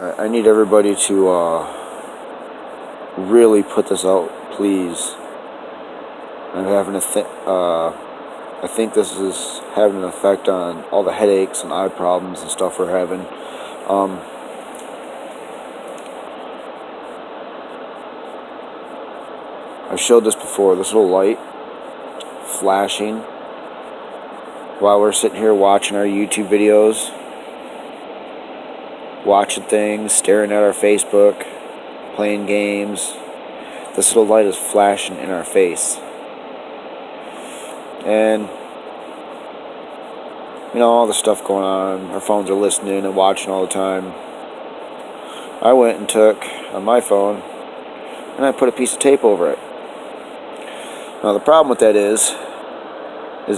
I need everybody to really put this out, please. I'm having I think this is having an effect on all the headaches and eye problems and stuff we're having. I've showed this before, this little light flashing while we're sitting here watching our YouTube videos, watching things, staring at our Facebook, playing games. This little light is flashing in our face. And, you know, all the stuff going on, our phones are listening and watching all the time. I went and took on my phone and I put a piece of tape over it. Now the problem with that is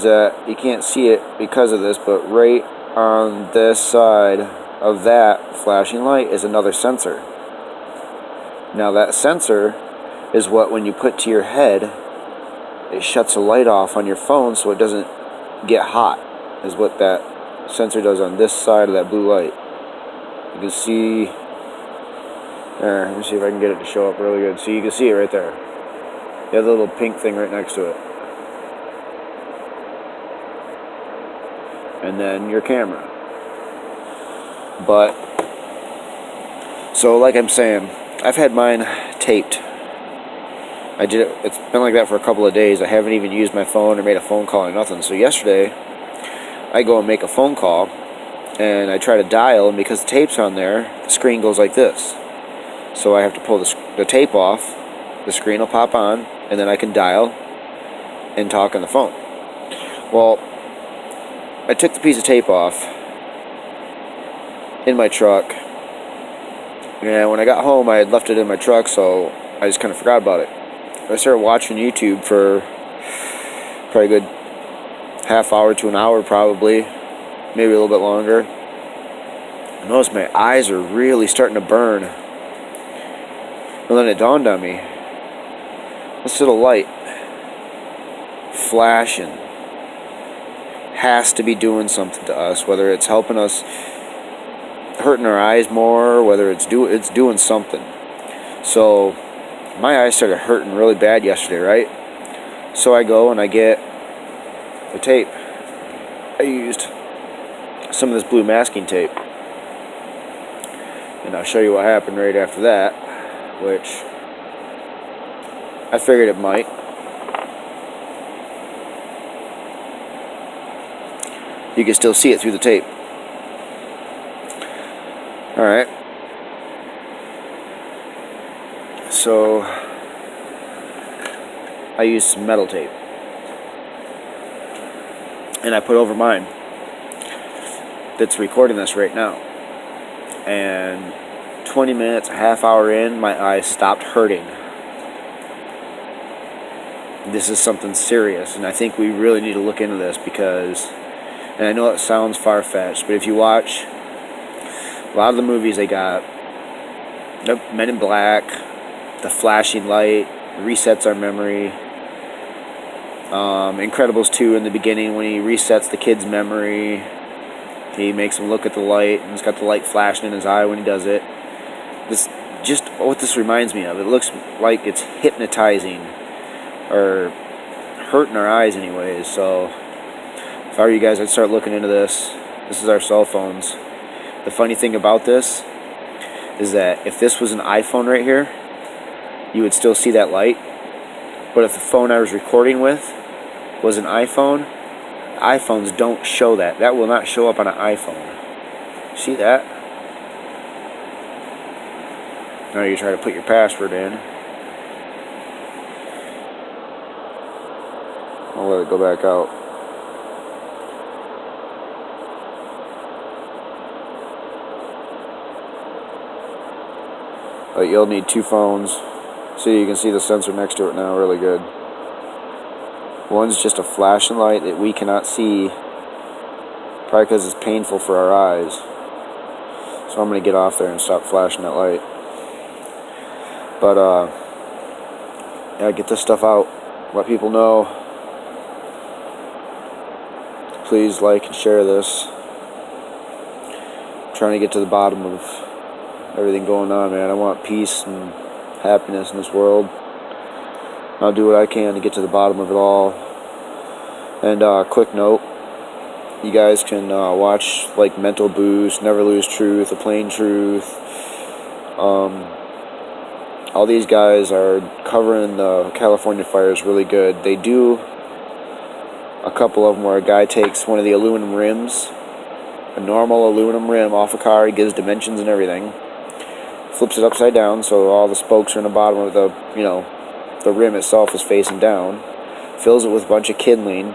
that you can't see it because of this, but right on this side of that flashing light is another sensor. Now that sensor is what, when you put to your head, it shuts the light off on your phone so it doesn't get hot, is what that sensor does on this side of that blue light. You can see there, let me see if I can get it to show up really good. So you can see it right there. You have the little pink thing right next to it. And then your camera. But, so like I'm saying, I've had mine taped. It's been like that for a couple of days. I haven't even used my phone or made a phone call or nothing. So yesterday, I go and make a phone call, and I try to dial, and because the tape's on there, the screen goes like this. So I have to pull the tape off, the screen will pop on, and then I can dial and talk on the phone. Well, I took the piece of tape off in my truck, and when I got home, I had left it in my truck, so I just kind of forgot about it. I started watching YouTube for probably a good half hour to an hour, probably, maybe a little bit longer. I noticed my eyes are really starting to burn. And then it dawned on me, this little light flashing has to be doing something to us, whether it's helping us, hurting our eyes more, whether it's doing something. So my eyes started hurting really bad yesterday, right? So I go and I get the tape. I used some of this blue masking tape, and I'll show you what happened right after that, which I figured it might. You can still see it through the tape. Alright. So I used some metal tape, and I put over mine that's recording this right now. And 20 minutes, a half hour in, my eyes stopped hurting. This is something serious, and I think we really need to look into this because, and I know it sounds far-fetched, but if you watch a lot of the movies, they got Men in Black, the flashing light, resets our memory. Incredibles 2 in the beginning, when he resets the kid's memory, he makes him look at the light, and he's got the light flashing in his eye when he does it. This just what this reminds me of. It looks like it's hypnotizing, or hurting our eyes anyways. So if I were you guys, I'd start looking into this. This is our cell phones. The funny thing about this is that if this was an iPhone right here, you would still see that light. But if the phone I was recording with was an iPhone, iPhones don't show that. That will not show up on an iPhone. See that? Now you try to put your password in. I'll let it go back out. But you'll need two phones. See, you can see the sensor next to it now really good. One's just a flashing light that we cannot see, probably because it's painful for our eyes. So I'm going to get off there and stop flashing that light. But, yeah, get this stuff out. Let people know. Please like and share this. I'm trying to get to the bottom of everything going on, man. I want peace and happiness in this world. I'll do what I can to get to the bottom of it all. And quick note, you guys can watch like Mental Boost, Never Lose Truth, The Plain Truth. All these guys are covering the California fires really good. They do a couple of them where a guy takes one of the aluminum rims, a normal aluminum rim off a car, he gives dimensions and everything, flips it upside down so all the spokes are in the bottom of the, the rim itself is facing down, fills it with a bunch of kindling,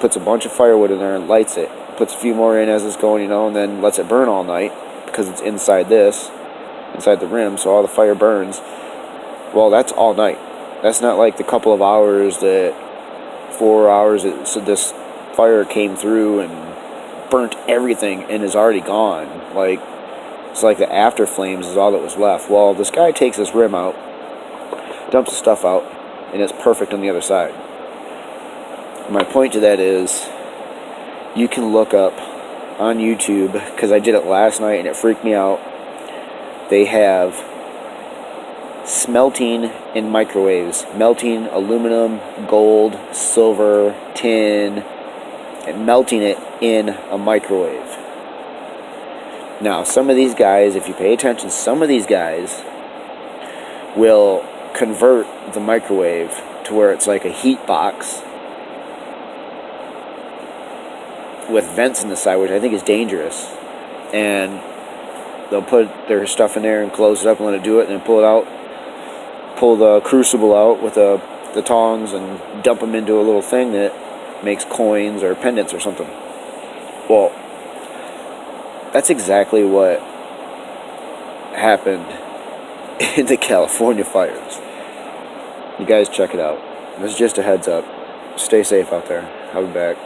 puts a bunch of firewood in there and lights it, puts a few more in as it's going, and then lets it burn all night because it's inside the rim, so all the fire burns. Well, that's all night. That's not like the couple of hours 4 hours so this fire came through and burnt everything and is already gone. Like, it's like the after flames is all that was left. Well, this guy takes this rim out, dumps the stuff out, and it's perfect on the other side. My point to that is, you can look up on YouTube, because I did it last night and it freaked me out. They have smelting in microwaves, melting aluminum, gold, silver, tin, and melting it in a microwave. Now, some of these guys, if you pay attention, some of these guys will convert the microwave to where it's like a heat box with vents in the side, which I think is dangerous. And they'll put their stuff in there and close it up and let it do it, and then pull the crucible out with the tongs and dump them into a little thing that makes coins or pendants or something. Well, that's exactly what happened in the California fires. You guys check it out. This is just a heads up. Stay safe out there. I'll be back.